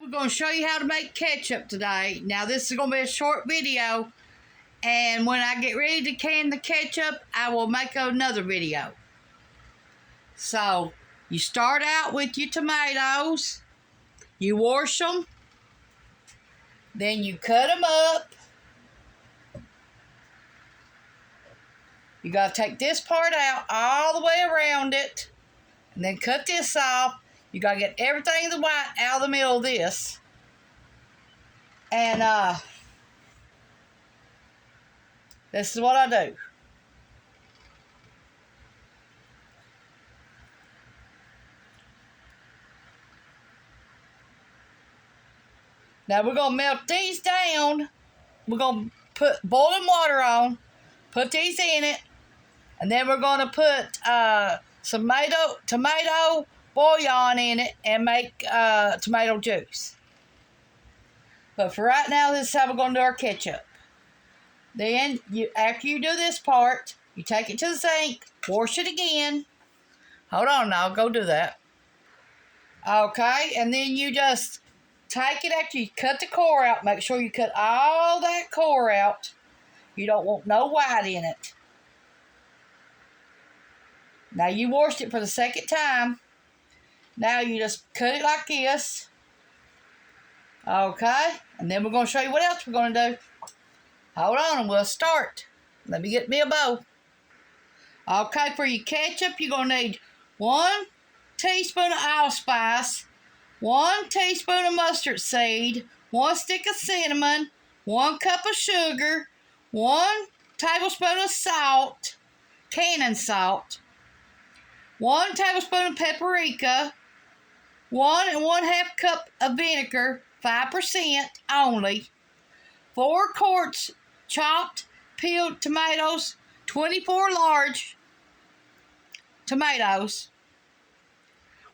We're going to show you how to make ketchup today. Now this is going to be a short video, and when I get ready to can the ketchup, I will make another video. So you start out with your tomatoes, you wash them, then you cut them up. You got to take this part out all the way around it, and then cut this off. You got to get everything in the white out of the middle of this. And this is what I do. Now we're going to melt these down. We're going to put boiling water on, put these in it, and then we're going to put some tomato bouillon in it and make tomato juice. But for right now, this is how we're going to do our ketchup. Then, after you do this part, you take it to the sink, wash it again. Hold on now, go do that. Okay, and then you just take it after you cut the core out. Make sure you cut all that core out. You don't want no white in it. Now you washed it for the second time. Now you just cut it like this. Okay, and then we're going to show you what else we're going to do. Hold on, and we'll start. Let me get me a bowl. Okay, for your ketchup, you're going to need 1 teaspoon of allspice, 1 teaspoon of mustard seed, 1 stick of cinnamon, 1 cup of sugar, 1 tablespoon of salt, cannon salt, 1 tablespoon of paprika, 1 1/2 cup of vinegar, 5% only, 4 quarts chopped peeled tomatoes, 24 large tomatoes,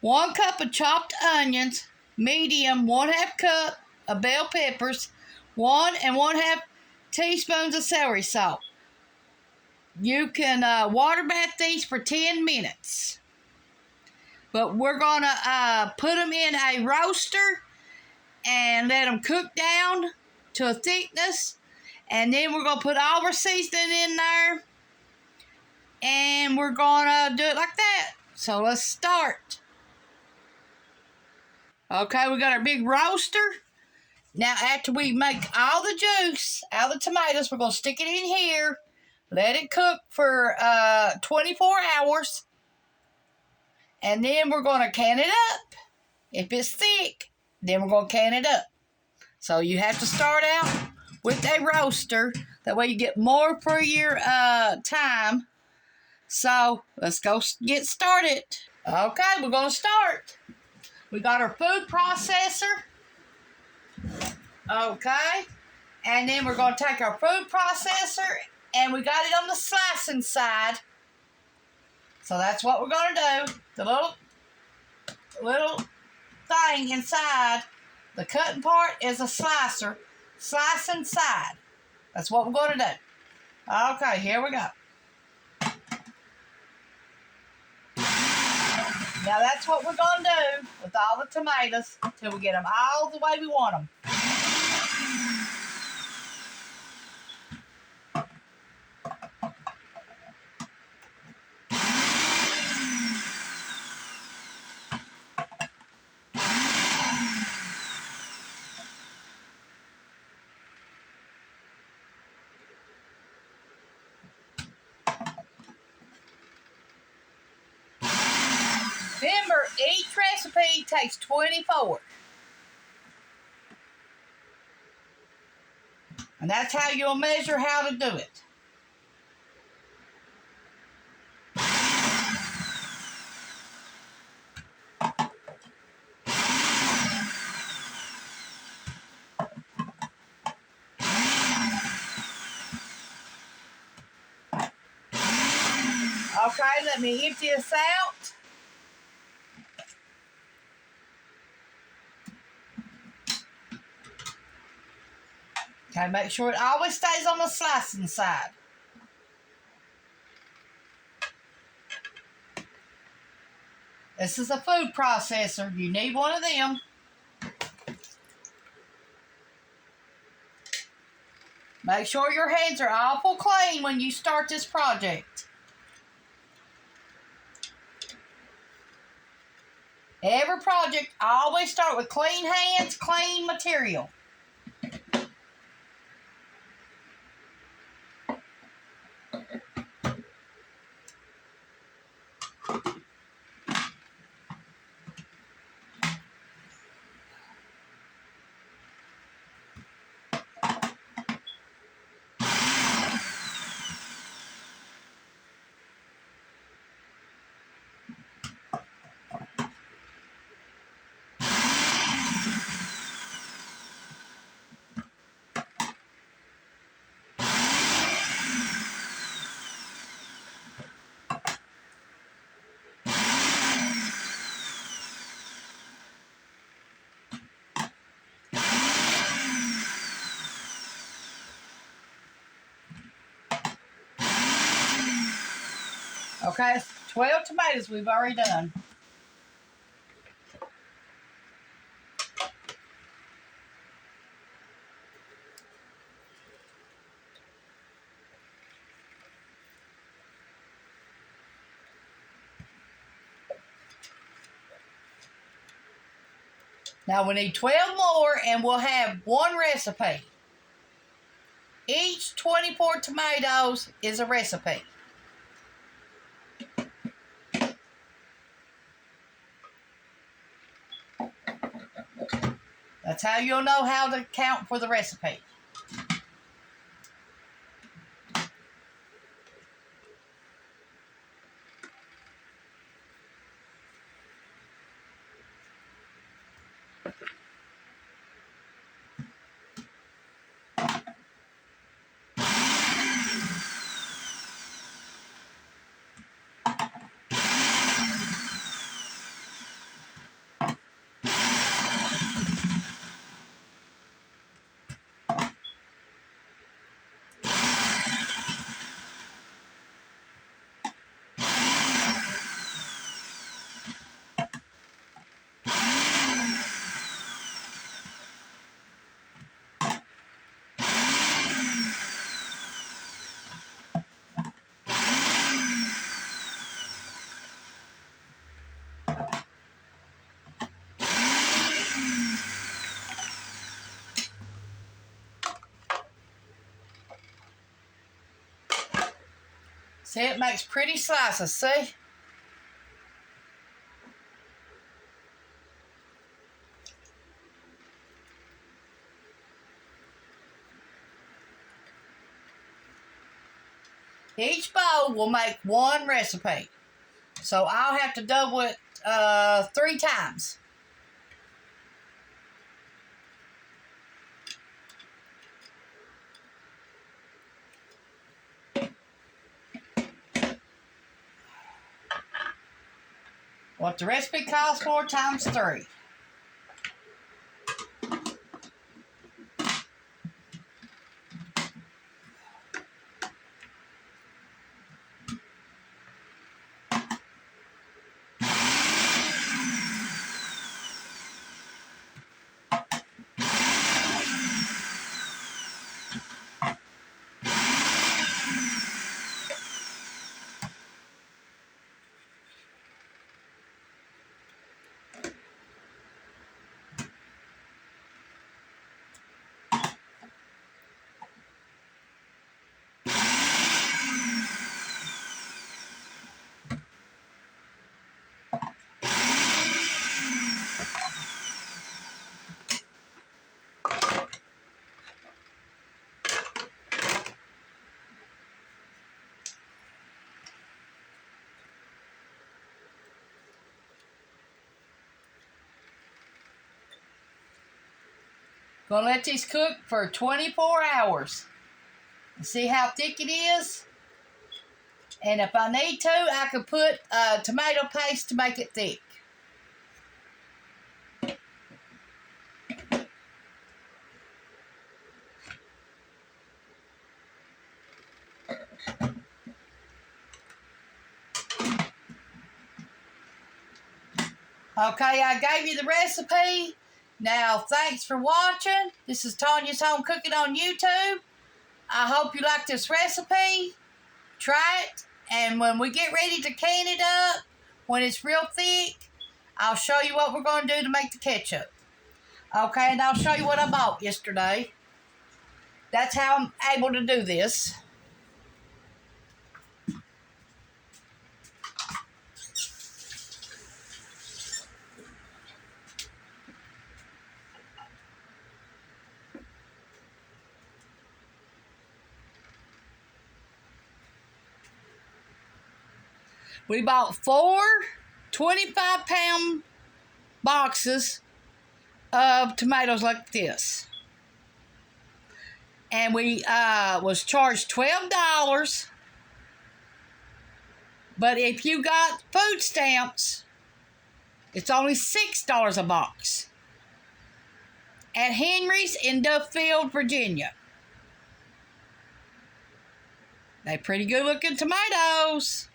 1 cup of chopped onions, medium, 1/2 cup of bell peppers, 1 1/2 teaspoons of celery salt. You can water bath these for 10 minutes. But we're going to put them in a roaster and let them cook down to a thickness. And then we're going to put all our seasoning in there. And we're going to do it like that. So let's start. Okay, we got our big roaster. Now after we make all the juice out of the tomatoes, we're going to stick it in here. Let it cook for 24 hours. And then we're going to can it up. If it's thick, then we're going to can it up. So you have to start out with a roaster. That way you get more for your time. So let's go get started. Okay, we're going to start. We got our food processor. Okay. And then we're going to take our food processor, and we got it on the slicing side. So that's what we're going to do. The little thing inside, the cutting part is a slicer. Slicing side. That's what we're going to do. Okay, here we go. Now that's what we're going to do with all the tomatoes until we get them all the way we want them. Remember, each recipe takes 24. And that's how you'll measure how to do it. Okay, let me empty this out. Okay, make sure it always stays on the slicing side. This is a food processor. You need one of them. Make sure your hands are awful clean when you start this project. Every project, always start with clean hands, clean material. Okay, 12 tomatoes we've already done. Now we need 12 more and we'll have one recipe. Each 24 tomatoes is a recipe. That's how you'll know how to count for the recipe. See, it makes pretty slices, see? Each bowl will make one recipe. So I'll have to double it 3 times. What the recipe calls for times 3. Gonna let these cook for 24 hours. See how thick it is? And if I need to, I could put tomato paste to make it thick. Okay, I gave you the recipe. Now, thanks for watching. This is Tanya's Home Cooking on YouTube. I hope you like this recipe. Try it. And when we get ready to can it up, when it's real thick, I'll show you what we're going to do to make the ketchup. Okay, and I'll show you what I bought yesterday. That's how I'm able to do this. We bought 4 25-pound boxes of tomatoes like this. And we was charged $12. But if you got food stamps, it's only $6 a box. At Henry's in Duffield, Virginia. They're pretty good looking tomatoes.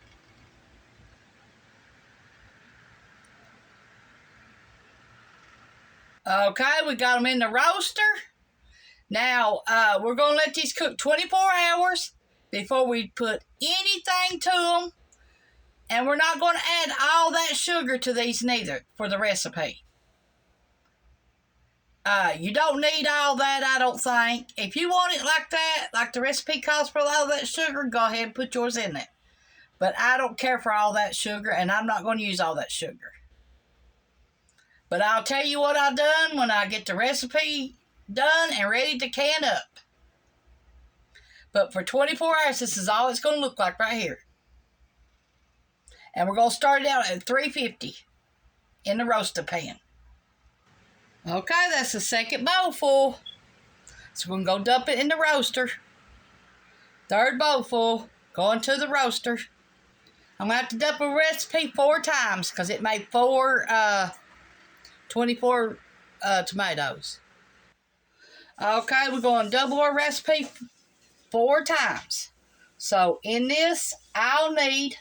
Okay, we got them in the roaster. Now, we're going to let these cook 24 hours before we put anything to them. And we're not going to add all that sugar to these neither for the recipe. You don't need all that, I don't think. If you want it like that, like the recipe calls for all that sugar, go ahead and put yours in it. But I don't care for all that sugar, and I'm not going to use all that sugar. But I'll tell you what I've done when I get the recipe done and ready to can up. But for 24 hours, this is all it's going to look like right here. And we're going to start it out at 350 in the roaster pan. Okay, that's the second bowl full. So we're going to go dump it in the roaster. Third bowl full, going to the roaster. I'm going to have to dump a recipe 4 times because it made 24 tomatoes. Okay, we're going to double our recipe 4 times. So in this, I'll need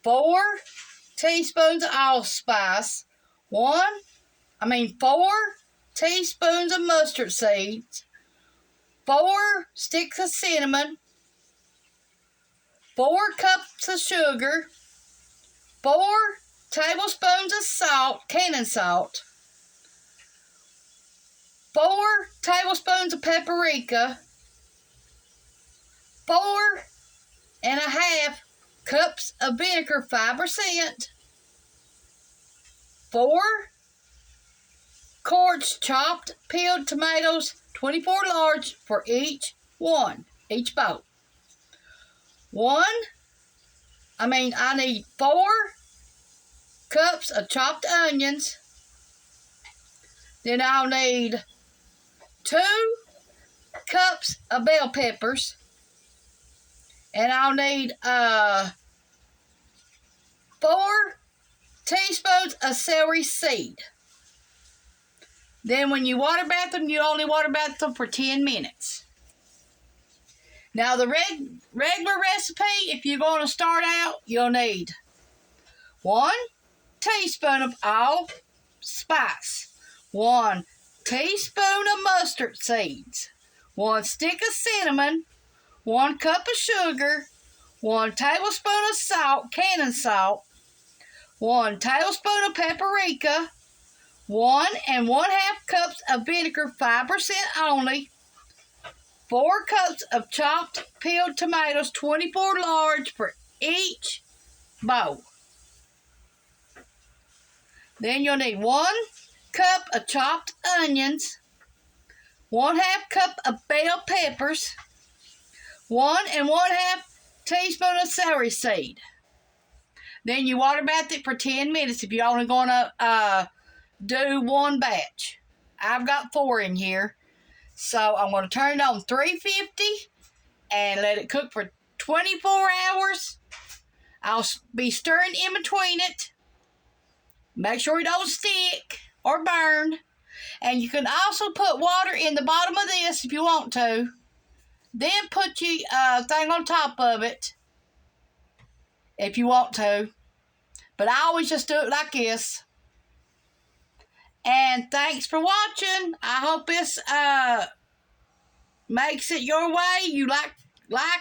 4 teaspoons of allspice, 4 teaspoons of mustard seeds, 4 sticks of cinnamon, 4 cups of sugar, 4 tablespoons of salt, cannon salt, 4 tablespoons of paprika, 4.5 cups of vinegar, 5%, 4 quarts chopped peeled tomatoes, 24 large for each bowl. I need 4 cups of chopped onions. Then I'll need 2 cups of bell peppers. And I'll need 4 teaspoons of celery seed. Then when you water bath them, you only water bath them for 10 minutes. Now the regular recipe, if you're going to start out, you'll need 1 teaspoon of allspice, 1 teaspoon of mustard seeds, 1 stick of cinnamon, 1 cup of sugar, 1 tablespoon of salt, cannon salt, 1 tablespoon of paprika, 1.5 cups of vinegar, 5% only, 4 cups of chopped peeled tomatoes, 24 large for each bowl. Then you'll need 1 cup of chopped onions, 1/2 cup of bell peppers, 1.5 teaspoon of celery seed. Then you water bath it for 10 minutes if you're only going to do 1 batch. I've got 4 in here. So I'm going to turn it on 350 and let it cook for 24 hours. I'll be stirring in between it. Make sure it don't stick or burn. And you can also put water in the bottom of this if you want to. Then put your thing on top of it if you want to. But I always just do it like this. And thanks for watching. I hope this makes it your way, you like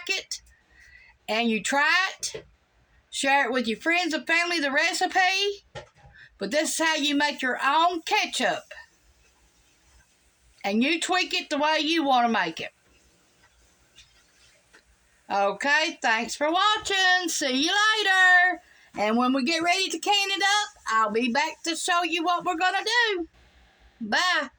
it, and you try it. Share it with your friends and family, the recipe. But this is how you make your own ketchup. And you tweak it the way you want to make it. Okay, thanks for watching. See you later. And when we get ready to can it up, I'll be back to show you what we're going to do. Bye.